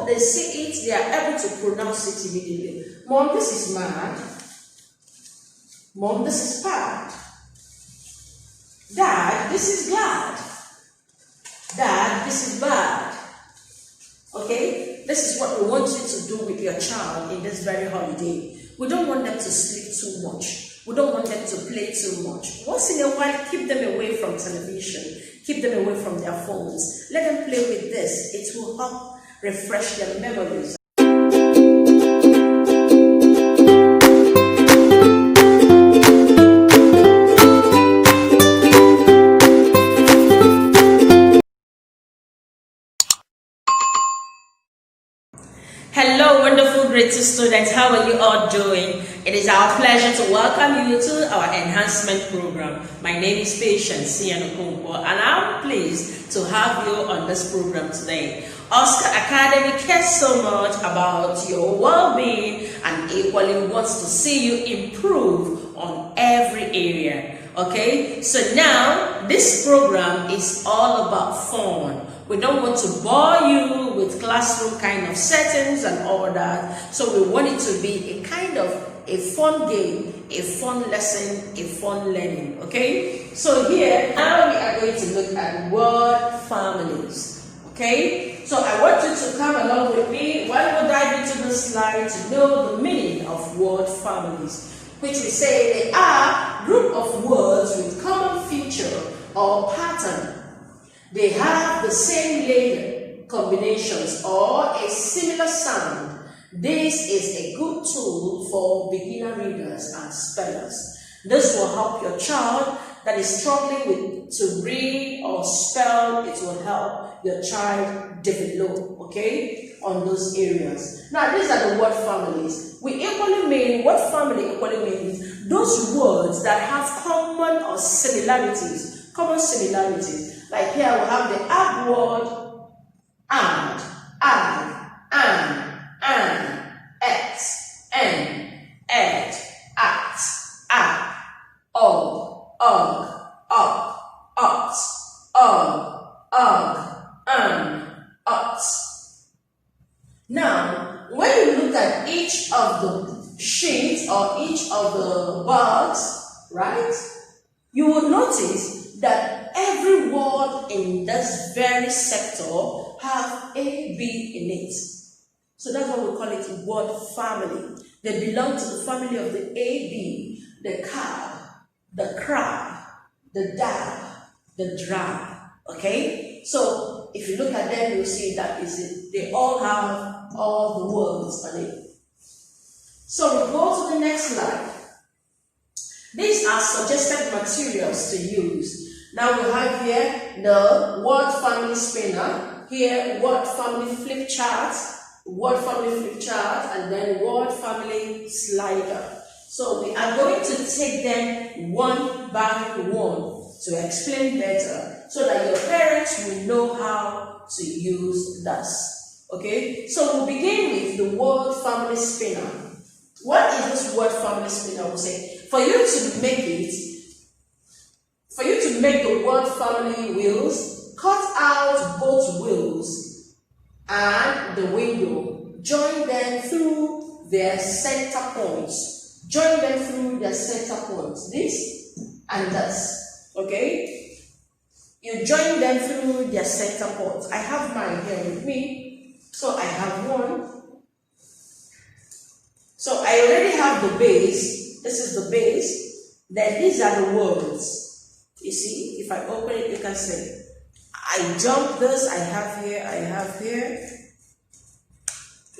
before they see it, they are able to pronounce it immediately. Mom, this is mad. Mom, this is bad. Dad, this is glad. Dad, this is bad. Okay? This is what we want you to do with your child in this very holiday. We don't want them to sleep too much. We don't want them to play too much. Once in a while, keep them away from television. Keep them away from their phones. Let them play with this. It will help refresh their memories. Hello, wonderful, great students. How are you all doing? It is our pleasure to welcome you to our enhancement program. My name is Patience Sianokumpo, and I'm pleased to have you on this program today. Oscar Academy cares so much about your well-being and equally wants to see you improve on every area. Okay, so now this program is all about fun. We don't want to bore you with classroom kind of settings and all that. So we want it to be a kind of a fun game, a fun lesson, a fun learning. Okay? So here, now we are going to look at word families. Okay? So I want you to come along with me while we dive into the slide to know the meaning of word families, which we say they are a group of words with common feature or pattern. They have the same letter combinations or a similar sound. This is a good tool for beginner readers and spellers. This will help your child that is struggling to read or spell. It will help your child develop, okay, on those areas. Now, these are the word families. Word family equally means those words that have common or similarities. Common similarities. Like here we have the add word and, x, n, ed, at, og, ot, ot. Now, when you look at each of the sheets or each of the box, right, you will notice that every word in this very sector have A, B in it. So that's why we call it a word family. They belong to the family of the A, B, the cab, the crab, the dab, the drab. Okay? So if you look at them, you'll see that is it. They all have all the words on it. So we go to the next slide. These are suggested materials to use. Now we have here the word family spinner, here word family flip chart, and then word family slider. So we are going to take them one by one to explain better so that your parents will know how to use this. Okay, so we'll begin with the word family spinner. What is this word family spinner? We'll say, for you to make the word family wheels, cut out both wheels and the window. Join them through their center points. This and this. Okay? You join them through their center points. I have mine here with me. So I have one. So I already have the base. This is the base. Then these are the words. You see, if I open it, you can see. I jump this, I have here,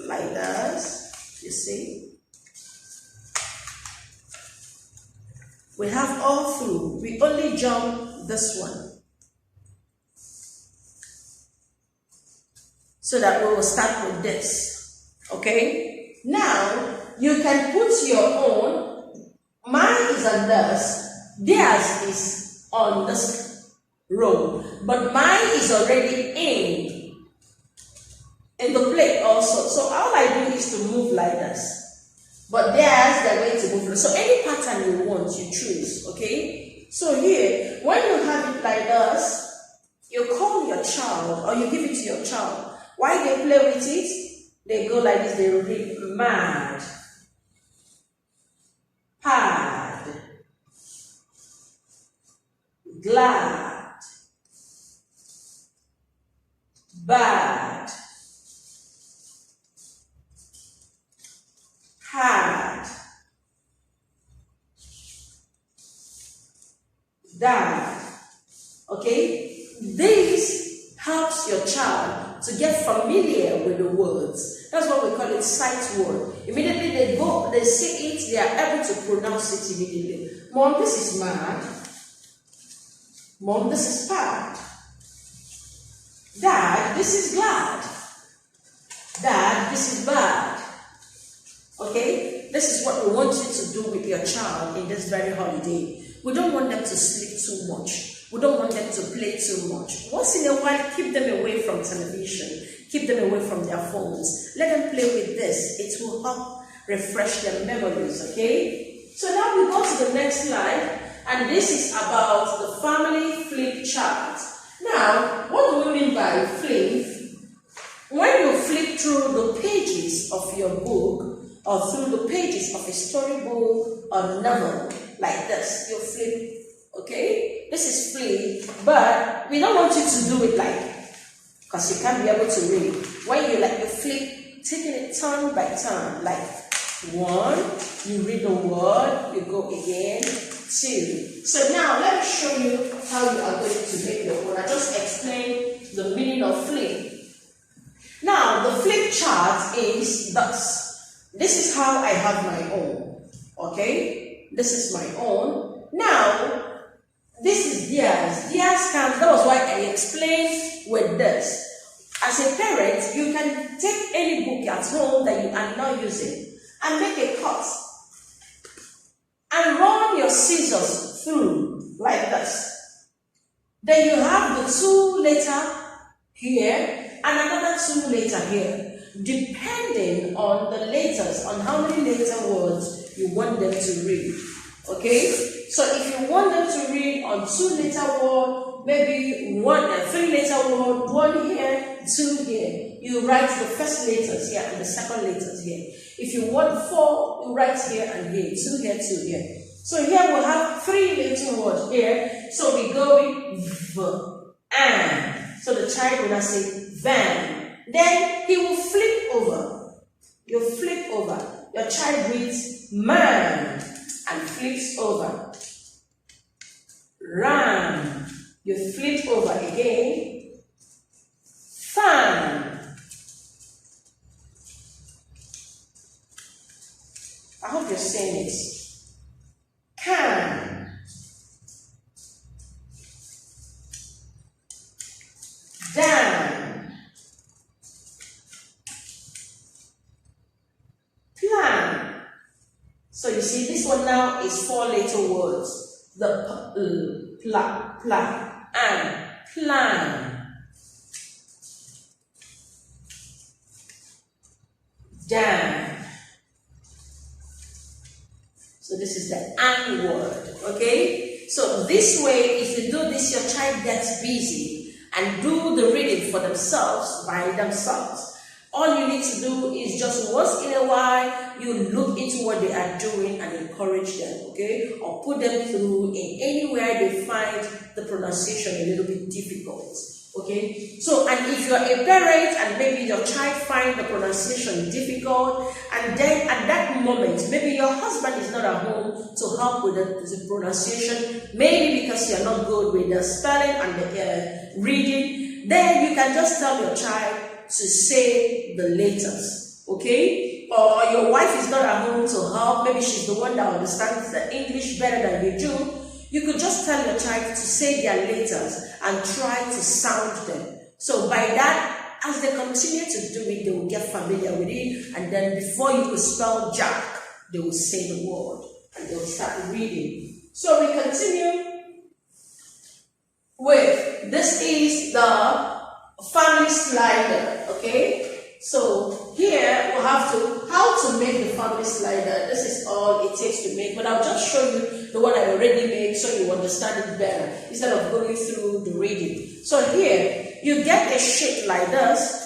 like this, you see. We have all through, we only jump this one. So that we will start with this, okay? Now, you can put your own, mine is on this, theirs is on this row, but mine is already in the plate also. So all I do is to move like this, but theirs they're going to move. So any pattern you want, you choose. Okay. So here, when you have it like this, you call your child or you give it to your child. Why they play with it? They go like this, they read mad, pad, glad, bad, had, dad. Okay? This helps your child to get familiar with the words. That's what we call it sight word. Immediately they see it, they are able to pronounce it immediately. Mom, this is mad. Mom, this is bad. Dad, this is glad. Dad, this is bad. Okay? This is what we want you to do with your child in this very holiday. We don't want them to sleep too much. We don't want them to play too much. Once in a while, keep them away from television. Keep them away from their phones. Let them play with this. It will help refresh their memories, okay? So now we go to the next slide, and this is about the family flip chart. Now, what do we mean by flip? When you flip through the pages of your book, or through the pages of a storybook or novel, like this, you flip, okay? This is flip, but we don't want you to do it like, because you can't be able to read. When you flip, taking it turn by turn, like 1, you read the word, you go again, 2. So now let me show you how you are going to make your own. I just explained the meaning of flip. Now the flip chart is thus. This is how I have my own, okay? This is my own. Now, this is theirs. Theirs that was why I explained with this. As a parent, you can take any book at home that you are not using and make a cut and run your scissors through like this. Then you have the 2 letter here and another 2 letter here. Depending on the letters, on how many letter words you want them to read. Okay? So if you want them to read on 2 letter word, maybe 3 letter word, 1 here, 2 here. You write the first letters here and the second letters here. If you want 4, you write here and here, 2 here, 2 here. So here we'll have 3 letter words here. So we go with v, and. So the child will now say van. Then he will flip over. You flip over. Your child reads man and flips over. Ram. You flip over again. Fan. I hope you're saying it. Can. Dan. So you see, this one now is 4 letter words. The pla, and plan. Dan. So this is the and word, okay? So this way, if you do this, your child gets busy and do the reading for themselves by themselves. All you need to do is just once in a while, you look into what they are doing and encourage them, okay? Or put them through in anywhere they find the pronunciation a little bit difficult, okay? So, and if you're a parent and maybe your child finds the pronunciation difficult, and then at that moment, maybe your husband is not at home to help with the pronunciation, maybe because you're not good with the spelling and the reading, then you can just tell your child to say the letters, okay? Or your wife is not at home to help, maybe she's the one that understands the English better than you do. You could just tell your child to say their letters and try to sound them. So by that, as they continue to do it, they will get familiar with it, and then before you could spell Jack, they will say the word and they will start reading. So we continue with, this is the family slider, okay? So here we'll have to, how to make the family slider. This is all it takes to make, but I'll just show you the one I already made so you understand it better instead of going through the reading. So here you get a sheet like this,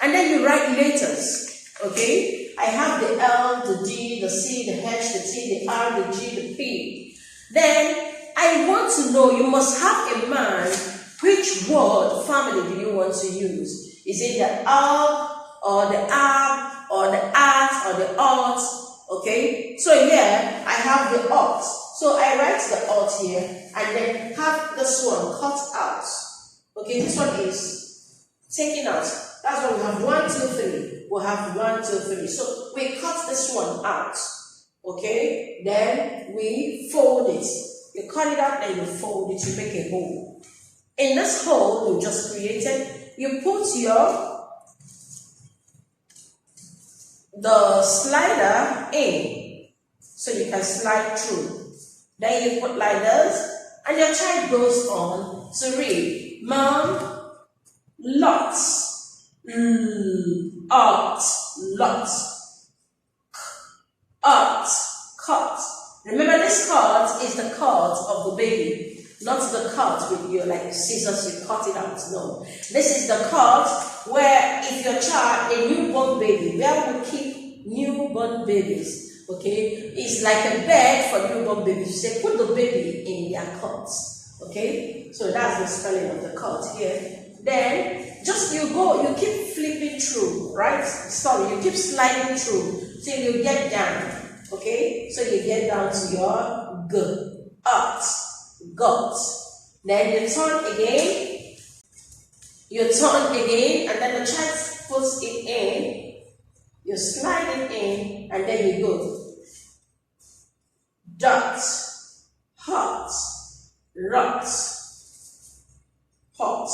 and then you write letters, okay? I have the L, the D, the C, the H, the T, the R, the G, the P. Then I want to know, you must have in mind which word family do you want to use. Is it the R or the R or the at or the ought? Okay, so here I have the ought. So I write the ought here and then have this one cut out. Okay, this one is taken out. That's why we have 1, 2, 3. We'll have 1, 2, 3. So we cut this one out. Okay, then we fold it. You cut it out, then you fold it, you make a hole. In this hole you just created, you put the slider in, so you can slide through. Then you put like this, and your child goes on to read. Mom, lots, ought, lots, ought, cut. Remember, this cut is the cut of the baby, not the cut with your like scissors, you cut it out. No. This is the cut where if your child, a newborn baby, where we keep newborn babies, okay? It's like a bed for newborn babies. You say, put the baby in their cuts, okay? So that's the spelling of the cut here. Then, just you keep flipping through, right? Sorry, you keep sliding through till you get down. Okay, so you get down to your G, ought, got. Then you turn again, and then the child puts it in, you slide it in, and then you go. Dot, hot, rot, hot.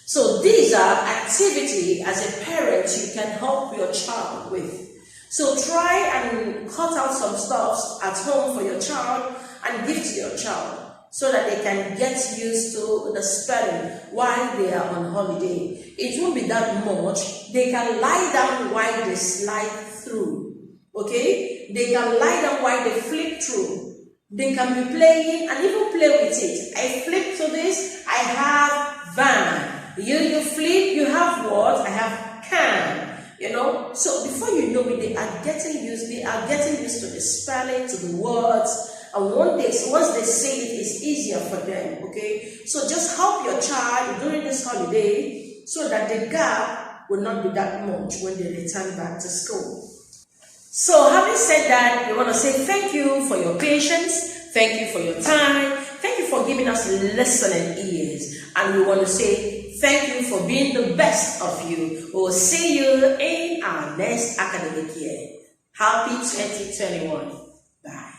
So these are activities as a parent you can help your child with. So try and cut out some stuff at home for your child and give to your child so that they can get used to the spelling while they are on holiday. It won't be that much. They can lie down while they slide through. Okay? They can lie down while they flip through. They can be playing and even play with it. I flip to this, I have van. You flip, you have what? I have can. You know, so before you know it, they are getting used to the spelling, to the words, and once they say it, it's easier for them, okay? So just help your child during this holiday so that the gap will not be that much when they return back to school. So having said that, we want to say thank you for your patience, thank you for your time, thank you for giving us listening ears, and we want to say thank you for being the best of you. We'll see you in our next academic year. Happy 2021. Bye.